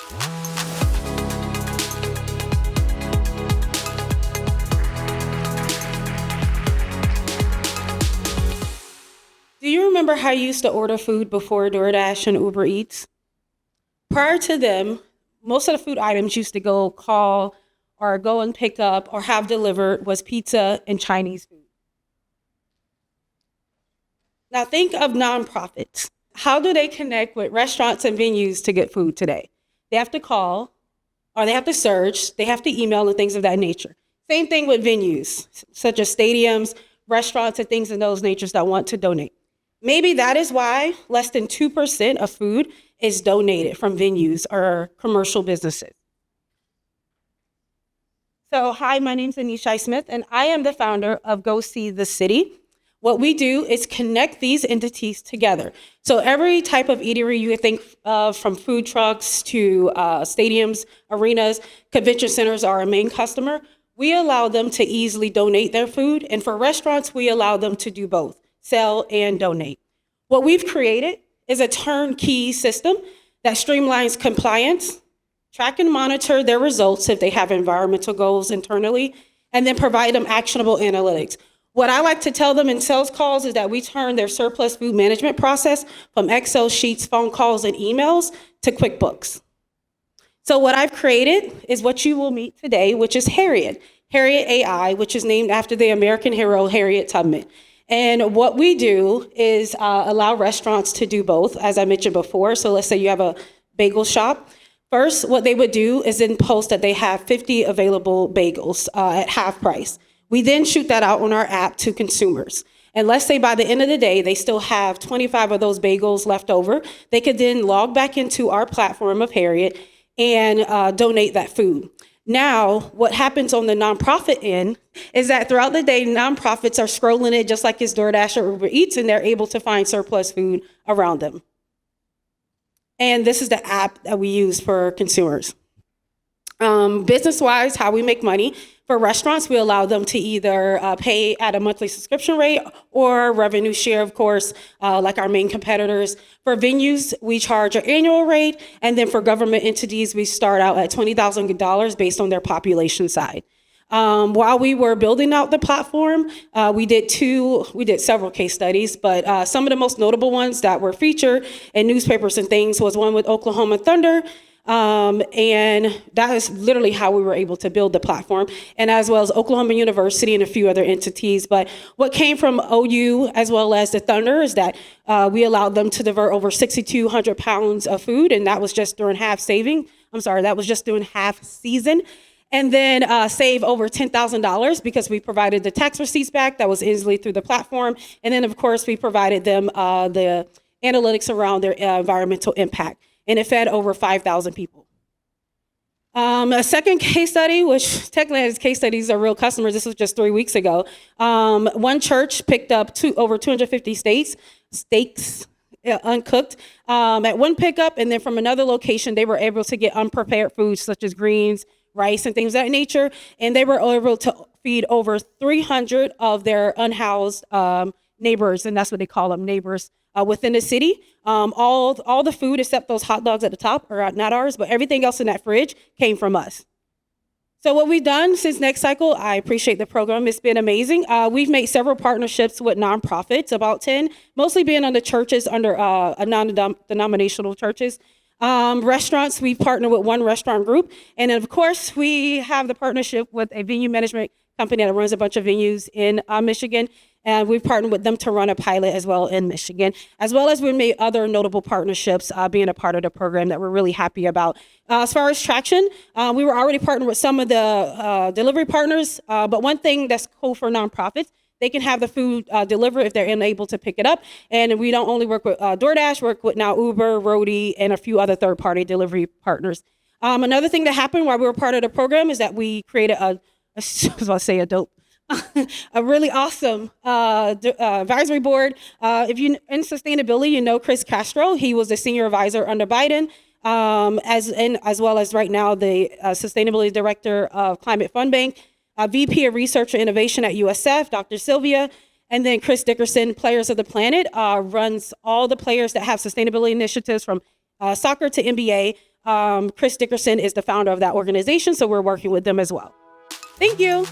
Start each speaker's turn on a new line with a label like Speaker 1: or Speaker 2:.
Speaker 1: Do you remember how you used to order food before DoorDash and Uber Eats? Prior to them, most of the food items used to go call or go and pick up or have delivered was pizza and Chinese food. Now think of nonprofits. How do they connect with restaurants and venues to get food today? They have to call or they have to search, they have to email and things of that nature. Same thing with venues, such as stadiums, restaurants, and things of those natures that want to donate. Maybe that is why less than 2% of food is donated from venues or commercial businesses. So, hi, my name's Anisha Smith, and I am the founder of Go See the City. What we do is connect these entities together. So every type of eatery you think of, from food trucks to stadiums, arenas, convention centers are our main customer. We allow them to easily donate their food, and for restaurants, we allow them to do both, sell and donate. What we've created is a turnkey system that streamlines compliance, track and monitor their results if they have environmental goals internally, and then provide them actionable analytics. What I like to tell them in sales calls is that we turn their surplus food management process from Excel sheets, phone calls, and emails to QuickBooks. So what I've created is what you will meet today, which is Harriet AI, which is named after the American hero Harriet Tubman. And what we do is allow restaurants to do both, as I mentioned before. So let's say you have a bagel shop. First, what they would do is then post that they have 50 available bagels at half price. We then shoot that out on our app to consumers. And let's say by the end of the day, they still have 25 of those bagels left over. They could then log back into our platform of Harriet and donate that food. Now, what happens on the nonprofit end is that throughout the day, nonprofits are scrolling it just like it's DoorDash or Uber Eats, and they're able to find surplus food around them. And this is the app that we use for consumers. Business-wise, how we make money. For restaurants, we allow them to either pay at a monthly subscription rate or revenue share, of course, like our main competitors. For venues, we charge an annual rate, and then for government entities, we start out at $20,000 based on their population side. While we were building out the platform, we did several case studies, but some of the most notable ones that were featured in newspapers and things was one with Oklahoma Thunder. And that is literally how we were able to build the platform, and as well as Oklahoma University and a few other entities. But what came from OU as well as the Thunder is that we allowed them to divert over 6,200 pounds of food, and that was just during half season. And then save over $10,000 because we provided the tax receipts back that was easily through the platform. And then, of course, we provided them the analytics around their environmental impact. And it fed over 5,000 people. A second case study, which technically as case studies are real customers, this was just 3 weeks ago. One church picked up over 250 steaks, uncooked, at one pickup, and then from another location, they were able to get unprepared foods such as greens, rice, and things of that nature, and they were able to feed over 300 of their unhoused neighbors, and that's what they call them, neighbors, within the city. All the food except those hot dogs at the top are not ours, but everything else in that fridge came from us. So what we've done since NextCycle, I appreciate the program. It's been amazing. We've made several partnerships with nonprofits, about 10, mostly being under churches, under non-denominational churches. Restaurants, we partner with one restaurant group. And then, of course, we have the partnership with a venue management company that runs a bunch of venues in Michigan. And we've partnered with them to run a pilot as well in Michigan, as well as we've made other notable partnerships being a part of the program that we're really happy about. As far as traction, we were already partnered with some of the delivery partners, but one thing that's cool for nonprofits, they can have the food delivered if they're unable to pick it up. And we don't only work with DoorDash, work with now Uber, Roadie, and a few other third-party delivery partners. Another thing that happened while we were part of the program is that we created a really awesome advisory board. If you in sustainability, you know Chris Castro. He was a senior advisor under Biden, as well as right now the sustainability director of Climate Fund Bank, VP of Research and Innovation at USF, Dr. Sylvia, and then Chris Dickerson, Players of the Planet, runs all the players that have sustainability initiatives from soccer to NBA. Chris Dickerson is the founder of that organization, so we're working with them as well. Thank you.